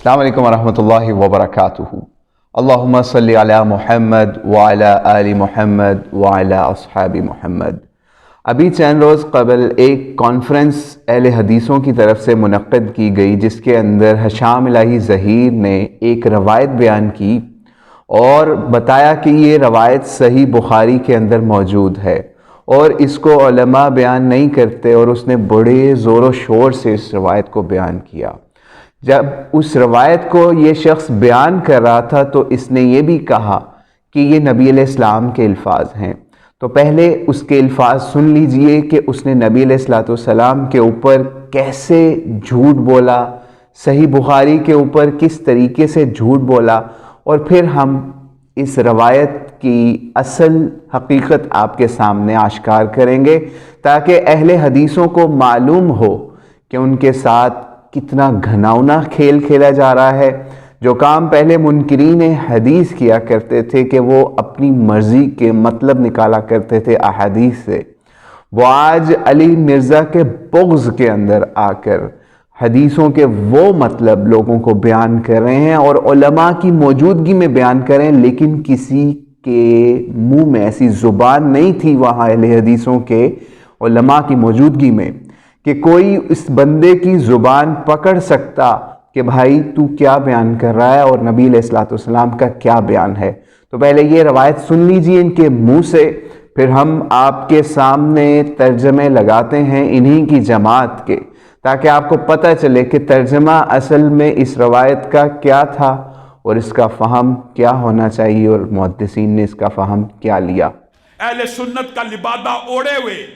السلام علیکم ورحمۃ اللہ وبرکاتہ۔ اللہم صلی علی محمد وعلی آل محمد وعلی اصحاب محمد۔ ابھی چند روز قبل ایک کانفرنس اہل حدیثوں کی طرف سے منعقد کی گئی، جس کے اندر حشام الہی ظہیر نے ایک روایت بیان کی اور بتایا کہ یہ روایت صحیح بخاری کے اندر موجود ہے اور اس کو علماء بیان نہیں کرتے، اور اس نے بڑے زور و شور سے اس روایت کو بیان کیا۔ جب اس روایت کو یہ شخص بیان کر رہا تھا تو اس نے یہ بھی کہا کہ یہ نبی علیہ السلام کے الفاظ ہیں۔ تو پہلے اس کے الفاظ سن لیجئے کہ اس نے نبی علیہ السلام کے اوپر کیسے جھوٹ بولا، صحیح بخاری کے اوپر کس طریقے سے جھوٹ بولا، اور پھر ہم اس روایت کی اصل حقیقت آپ کے سامنے آشکار کریں گے، تاکہ اہل حدیثوں کو معلوم ہو کہ ان کے ساتھ کتنا گھناؤنا کھیل کھیلا جا رہا ہے۔ جو کام پہلے منکرین حدیث کیا کرتے تھے کہ وہ اپنی مرضی کے مطلب نکالا کرتے تھے احادیث سے، وہ آج علی مرزا کے بغض کے اندر آ کر حدیثوں کے وہ مطلب لوگوں کو بیان کر رہے ہیں، اور علماء کی موجودگی میں بیان کر رہے ہیں، لیکن کسی کے منہ میں ایسی زبان نہیں تھی وہاں اہل حدیثوں کے علماء کی موجودگی میں کہ کوئی اس بندے کی زبان پکڑ سکتا کہ بھائی تو کیا بیان کر رہا ہے اور نبی علیہ السلام کا کیا بیان ہے۔ تو پہلے یہ روایت سن لیجئے ان کے منہ سے، پھر ہم آپ کے سامنے ترجمے لگاتے ہیں انہی کی جماعت کے، تاکہ آپ کو پتہ چلے کہ ترجمہ اصل میں اس روایت کا کیا تھا اور اس کا فہم کیا ہونا چاہیے، اور محدثین نے اس کا فہم کیا لیا۔ اہل سنت کا لبادہ اوڑے ہوئے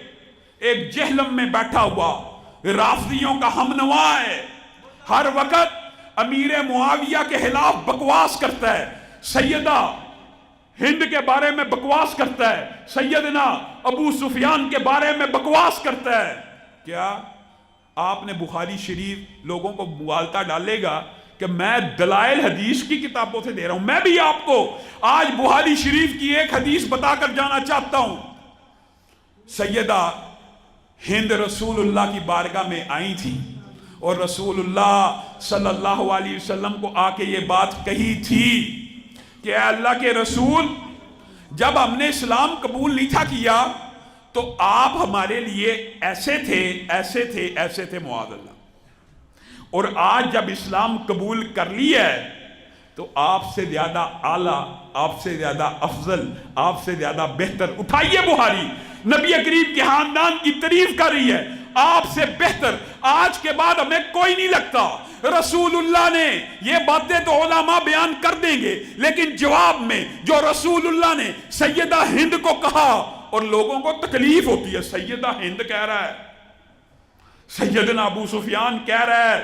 ایک جہلم میں بیٹھا ہوا رافضیوں کا ہمنوا ہے، ہر وقت امیر معاویہ کے خلاف بکواس کرتا ہے، سیدہ ہند کے بارے میں بکواس کرتا ہے، سیدنا ابو سفیان کے بارے میں بکواس کرتا ہے۔ کیا آپ نے بخاری شریف لوگوں کو مغالطہ ڈالے گا کہ میں دلائل حدیث کی کتابوں سے دے رہا ہوں؟ میں بھی آپ کو آج بخاری شریف کی ایک حدیث بتا کر جانا چاہتا ہوں۔ سیدہ ہند رسول اللہ کی بارگاہ میں آئی تھی اور رسول اللہ صلی اللہ علیہ وسلم کو آ کے یہ بات کہی تھی کہ اے اللہ کے رسول، جب ہم نے اسلام قبول نہیں تھا کیا تو آپ ہمارے لیے ایسے تھے ایسے تھے ایسے تھے، معاذ اللہ، اور آج جب اسلام قبول کر لیا ہے تو آپ سے زیادہ اعلیٰ، آپ سے زیادہ افضل، آپ سے زیادہ بہتر۔ اٹھائیے بخاری، نبی کریم کے خاندان کی تعریف کر رہی ہے، آپ سے بہتر آج کے بعد ہمیں کوئی نہیں لگتا۔ رسول اللہ نے یہ باتیں تو علماء بیان کر دیں گے، لیکن جواب میں جو رسول اللہ نے سیدہ ہند کو کہا، اور لوگوں کو تکلیف ہوتی ہے، سیدہ ہند کہہ رہا ہے، سیدنا ابو سفیان کہہ رہا ہے،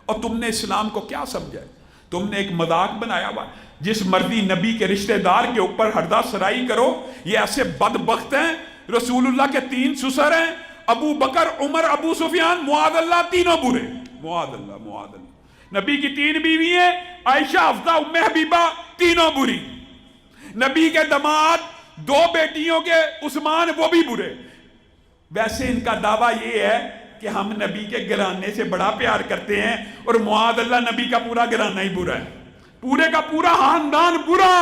اور تم نے اسلام کو کیا سمجھا ہے؟ تم نے ایک مذاق بنایا ہوا، جس مرضی نبی کے رشتہ دار کے اوپر ہردہ سرائی کرو۔ یہ ایسے بدبخت ہیں، رسول اللہ کے 3 سسر ہیں، ابو بکر، عمر، ابو سفیان، معاذ اللہ، تینوں برے، معاذ اللہ، معاذ اللہ۔ نبی کی 3 بیوی ہیں، عائشہ، حفصہ، ام حبیبہ، تینوں بری۔ نبی کے داماد 2 بیٹیوں کے عثمان، وہ بھی برے۔ ویسے ان کا دعویٰ یہ ہے کہ ہم نبی کے گھرانے سے بڑا پیار کرتے ہیں، اور معاذ اللہ نبی کا پورا گھرانہ ہی برا ہے، پورے کا پورا خاندان برا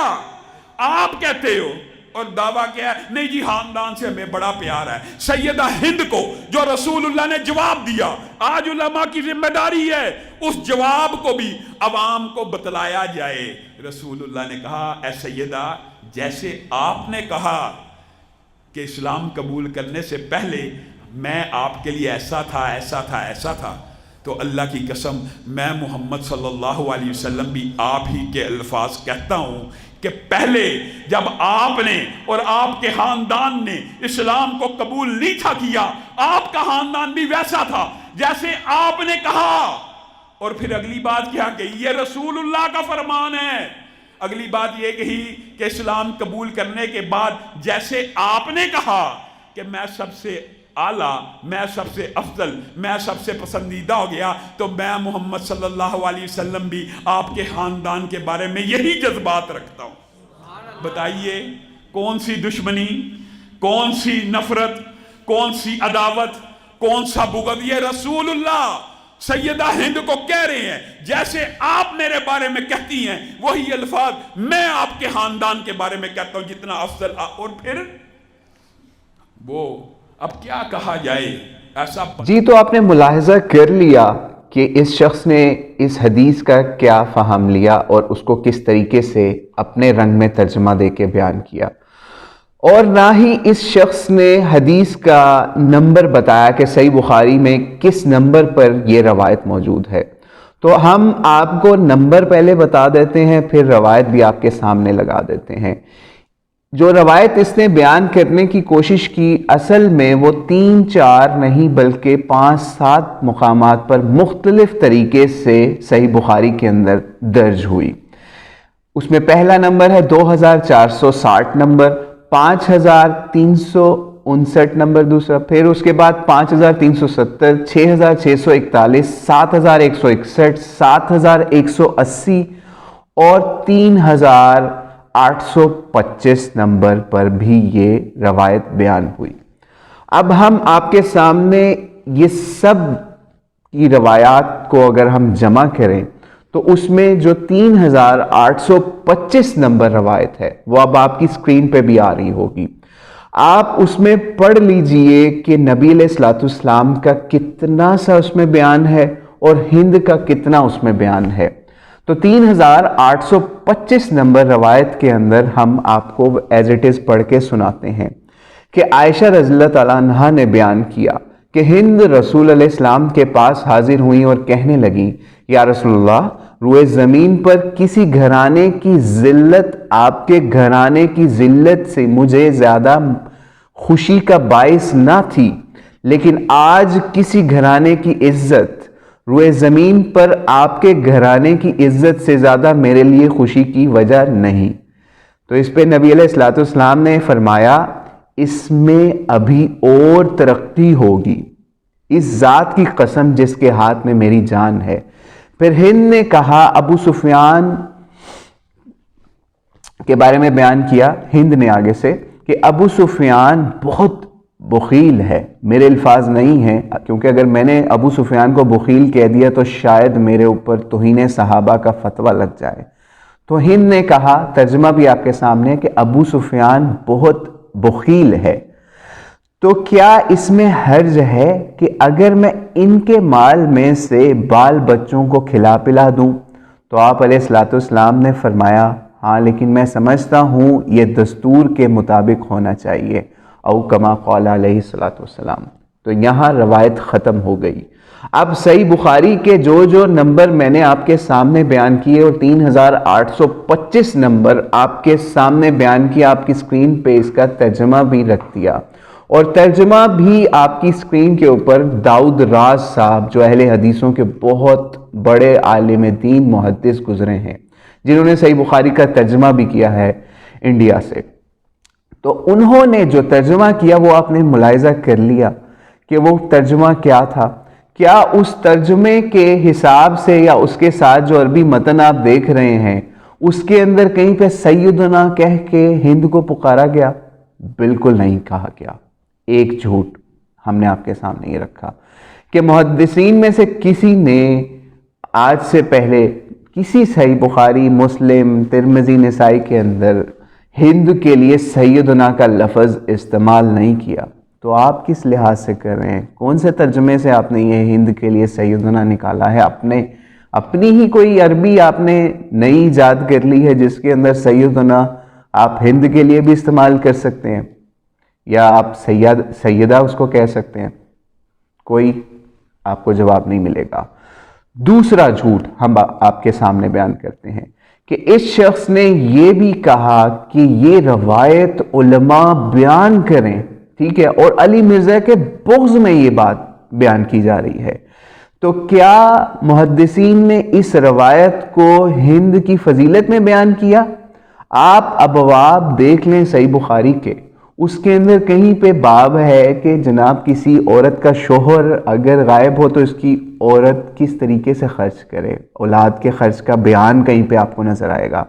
آپ کہتے ہو، اور دعویٰ کیا ہے؟ نہیں جی خاندان سے ہمیں بڑا پیار ہے۔ سیدہ ہند کو جو رسول اللہ نے جواب دیا، آج علماء کی ذمہ داری ہے اس جواب کو بھی عوام کو بتلایا جائے۔ رسول اللہ نے کہا، اے سیدہ، جیسے آپ نے کہا کہ اسلام قبول کرنے سے پہلے میں آپ کے لیے ایسا تھا ایسا تھا ایسا تھا، تو اللہ کی قسم میں محمد صلی اللہ علیہ وسلم بھی آپ ہی کے الفاظ کہتا ہوں کہ پہلے جب آپ نے اور آپ کے خاندان نے اسلام کو قبول نہیں تھا کیا، آپ کا خاندان بھی ویسا تھا جیسے آپ نے کہا۔ اور پھر اگلی بات کیا کہی؟ یہ رسول اللہ کا فرمان ہے۔ اگلی بات یہ کہی کہ اسلام قبول کرنے کے بعد جیسے آپ نے کہا کہ میں سب سے اعلیٰ، میں سب سے افضل، میں سب سے پسندیدہ ہو گیا، تو میں محمد صلی اللہ علیہ وسلم بھی آپ کے خاندان کے بارے میں یہی جذبات رکھتا ہوں۔ بتائیے کون سی دشمنی، کون سی نفرت، کون سی عداوت، کون سا بغض؟ یہ رسول اللہ سیدہ ہند کو کہہ رہے ہیں جیسے آپ میرے بارے میں کہتی ہیں وہی الفاظ میں آپ کے خاندان کے بارے میں کہتا ہوں جتنا افضل اور پھر وہ اب کیا کہا جائے ایسا جی تو آپ نے ملاحظہ کر لیا کہ اس شخص نے اس حدیث کا کیا فہم لیا اور اس کو کس طریقے سے اپنے رنگ میں ترجمہ دے کے بیان کیا، اور نہ ہی اس شخص نے حدیث کا نمبر بتایا کہ صحیح بخاری میں کس نمبر پر یہ روایت موجود ہے۔ تو ہم آپ کو نمبر پہلے بتا دیتے ہیں، پھر روایت بھی آپ کے سامنے لگا دیتے ہیں۔ جو روایت اس نے بیان کرنے کی کوشش کی اصل میں وہ 3-4 نہیں بلکہ 5-7 مقامات پر مختلف طریقے سے صحیح بخاری کے اندر درج ہوئی۔ اس میں پہلا نمبر ہے 2460 نمبر، 5359 نمبر دوسرا، پھر اس کے بعد 5370، 6641، 7161، 7180 اور 3825 نمبر پر بھی یہ روایت بیان ہوئی۔ اب ہم آپ کے سامنے یہ سب کی روایات کو اگر ہم جمع کریں تو اس میں جو 3825 نمبر روایت ہے وہ اب آپ کی سکرین پہ بھی آ رہی ہوگی۔ آپ اس میں پڑھ لیجئے کہ نبی علیہ الصلوۃ والسلام کا کتنا سا اس میں بیان ہے اور ہند کا کتنا اس میں بیان ہے۔ تو 3825 نمبر روایت کے اندر ہم آپ کو ایز اٹ از پڑھ کے سناتے ہیں کہ عائشہ رضی اللہ تعالیٰ عنہا نے بیان کیا کہ ہند رسول علیہ السلام کے پاس حاضر ہوئیں اور کہنے لگیں یا رسول اللہ، روئے زمین پر کسی گھرانے کی ذلت آپ کے گھرانے کی ذلت سے مجھے زیادہ خوشی کا باعث نہ تھی، لیکن آج کسی گھرانے کی عزت روئے زمین پر آپ کے گھرانے کی عزت سے زیادہ میرے لیے خوشی کی وجہ نہیں۔ تو اس پہ نبی علیہ الصلوۃ والسلام نے فرمایا اس میں ابھی اور ترقی ہوگی، اس ذات کی قسم جس کے ہاتھ میں میری جان ہے۔ پھر ہند نے کہا، ابو سفیان کے بارے میں بیان کیا ہند نے آگے سے کہ ابو سفیان بہت بخیل ہے، میرے الفاظ نہیں ہیں کیونکہ اگر میں نے ابو سفیان کو بخیل کہہ دیا تو شاید میرے اوپر توہین صحابہ کا فتویٰ لگ جائے۔ تو ہند نے کہا، ترجمہ بھی آپ کے سامنے کہ ابو سفیان بہت بخیل ہے، تو کیا اس میں حرج ہے کہ اگر میں ان کے مال میں سے بال بچوں کو کھلا پلا دوں؟ تو آپ علیہ الصلوۃ والسلام نے فرمایا ہاں، لیکن میں سمجھتا ہوں یہ دستور کے مطابق ہونا چاہیے، او کما قال علیہ الصلوۃ والسلام۔ تو یہاں روایت ختم ہو گئی۔ اب صحیح بخاری کے جو نمبر میں نے آپ کے سامنے بیان کیے اور 3825 نمبر آپ کے سامنے بیان کیا، آپ کی سکرین پہ اس کا ترجمہ بھی رکھ دیا، اور ترجمہ بھی آپ کی سکرین کے اوپر داؤد راز صاحب جو اہل حدیثوں کے بہت بڑے عالم دین محدث گزرے ہیں، جنہوں نے صحیح بخاری کا ترجمہ بھی کیا ہے انڈیا سے، تو انہوں نے جو ترجمہ کیا وہ آپ نے ملاحظہ کر لیا کہ وہ ترجمہ کیا تھا۔ کیا اس ترجمے کے حساب سے یا اس کے ساتھ جو عربی متن آپ دیکھ رہے ہیں اس کے اندر کہیں پہ سیدنا کہہ کے ہند کو پکارا گیا؟ بالکل نہیں کہا گیا۔ ایک جھوٹ ہم نے آپ کے سامنے یہ رکھا کہ محدثین میں سے کسی نے آج سے پہلے کسی صحیح بخاری، مسلم، ترمذی، نسائی کے اندر ہند کے لیے سیدنا کا لفظ استعمال نہیں کیا۔ تو آپ کس لحاظ سے کر رہے ہیں؟ کون سے ترجمے سے آپ نے یہ ہند کے لیے سیدنا نکالا ہے؟ اپنی ہی کوئی عربی آپ نے نئی ایجاد کر لی ہے جس کے اندر سیدنا آپ ہند کے لیے بھی استعمال کر سکتے ہیں، یا آپ سیدہ اس کو کہہ سکتے ہیں؟ کوئی آپ کو جواب نہیں ملے گا۔ دوسرا جھوٹ ہم آپ کے سامنے بیان کرتے ہیں کہ اس شخص نے یہ بھی کہا کہ یہ روایت علماء بیان کریں، ٹھیک ہے، اور علی مرزا کے بغض میں یہ بات بیان کی جا رہی ہے۔ تو کیا محدثین نے اس روایت کو ہند کی فضیلت میں بیان کیا؟ آپ ابواب دیکھ لیں صحیح بخاری کے، اس کے اندر کہیں پہ باب ہے کہ جناب کسی عورت کا شوہر اگر غائب ہو تو اس کی عورت کس طریقے سے خرچ کرے، اولاد کے خرچ کا بیان کہیں پہ آپ کو نظر آئے گا۔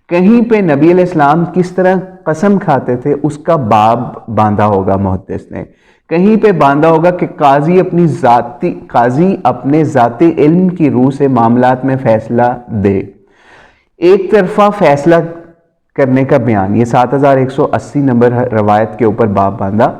کہیں پہ نبی علیہ السلام کس طرح قسم کھاتے تھے اس کا باب باندھا ہوگا محدث نے۔ کہیں پہ باندھا ہوگا کہ قاضی اپنے ذاتی علم کی روح سے معاملات میں فیصلہ دے. ایک طرفہ فیصلہ کرنے کا بیان، یہ 7180 نمبر روایت کے اوپر باب باندھا،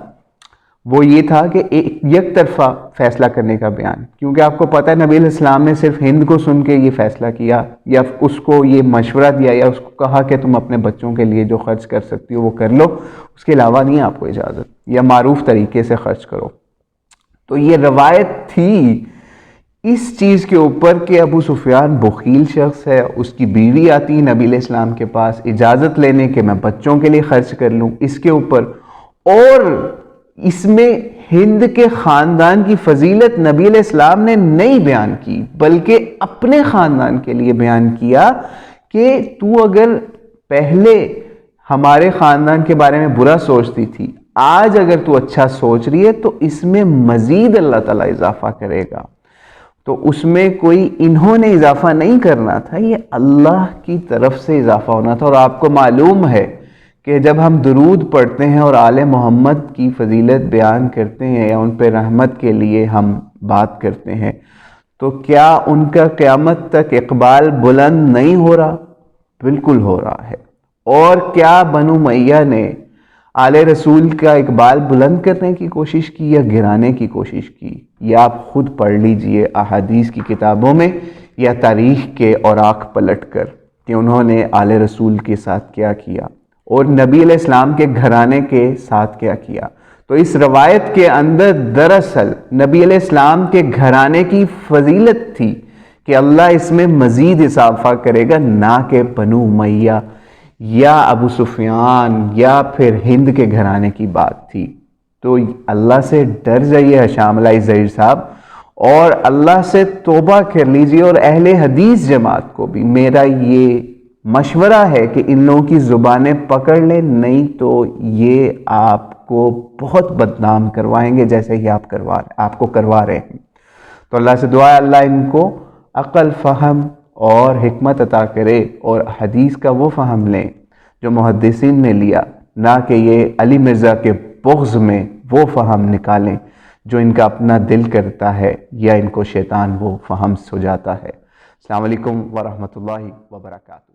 وہ یہ تھا کہ یک طرفہ فیصلہ کرنے کا بیان. کیونکہ آپ کو پتہ ہے نبی علیہ السلام نے صرف ہند کو سن کے یہ فیصلہ کیا، یا اس کو یہ مشورہ دیا، یا اس کو کہا کہ تم اپنے بچوں کے لیے جو خرچ کر سکتی ہو وہ کر لو، اس کے علاوہ نہیں آپ کو اجازت، یا معروف طریقے سے خرچ کرو. تو یہ روایت تھی اس چیز کے اوپر کہ ابو سفیان بخیل شخص ہے، اس کی بیوی آتی نبی علیہ السلام کے پاس اجازت لینے کہ میں بچوں کے لیے خرچ کر لوں اس کے اوپر، اور اس میں ہند کے خاندان کی فضیلت نبی علیہ السلام نے نہیں بیان کی، بلکہ اپنے خاندان کے لیے بیان کیا کہ تو اگر پہلے ہمارے خاندان کے بارے میں برا سوچتی تھی، آج اگر تو اچھا سوچ رہی ہے تو اس میں مزید اللہ تعالیٰ اضافہ کرے گا. تو اس میں کوئی انہوں نے اضافہ نہیں کرنا تھا، یہ اللہ کی طرف سے اضافہ ہونا تھا. اور آپ کو معلوم ہے کہ جب ہم درود پڑھتے ہیں اور آل محمد کی فضیلت بیان کرتے ہیں یا ان پہ رحمت کے لیے ہم بات کرتے ہیں، تو کیا ان کا قیامت تک اقبال بلند نہیں ہو رہا؟ بالکل ہو رہا ہے. اور کیا بنو امیہ نے آل رسول کا اقبال بلند کرنے کی کوشش کی یا گرانے کی کوشش کی؟ یہ آپ خود پڑھ لیجئے احادیث کی کتابوں میں یا تاریخ کے اوراق پلٹ کر کہ انہوں نے آل رسول کے ساتھ کیا کیا اور نبی علیہ السلام کے گھرانے کے ساتھ کیا کیا. تو اس روایت کے اندر دراصل نبی علیہ السلام کے گھرانے کی فضیلت تھی کہ اللہ اس میں مزید اضافہ کرے گا، نہ کہ بنو امیہ یا ابو سفیان یا پھر ہند کے گھرانے کی بات تھی. تو اللہ سے ڈر جائیے حشام علی ظہیر صاحب، اور اللہ سے توبہ کر لیجیے. اور اہل حدیث جماعت کو بھی میرا یہ مشورہ ہے کہ ان لوگوں کی زبانیں پکڑ لیں، نہیں تو یہ آپ کو بہت بدنام کروائیں گے جیسے ہی آپ کو کروا رہے ہیں. تو اللہ سے دعا ہے اللہ ان کو عقل، فہم اور حکمت عطا کرے، اور حدیث کا وہ فہم لیں جو محدثین نے لیا، نہ کہ یہ علی مرزا کے بغض میں وہ فہم نکالیں جو ان کا اپنا دل کرتا ہے یا ان کو شیطان وہ فہم سجاتا ہے. السلام علیکم ورحمۃ اللہ وبرکاتہ.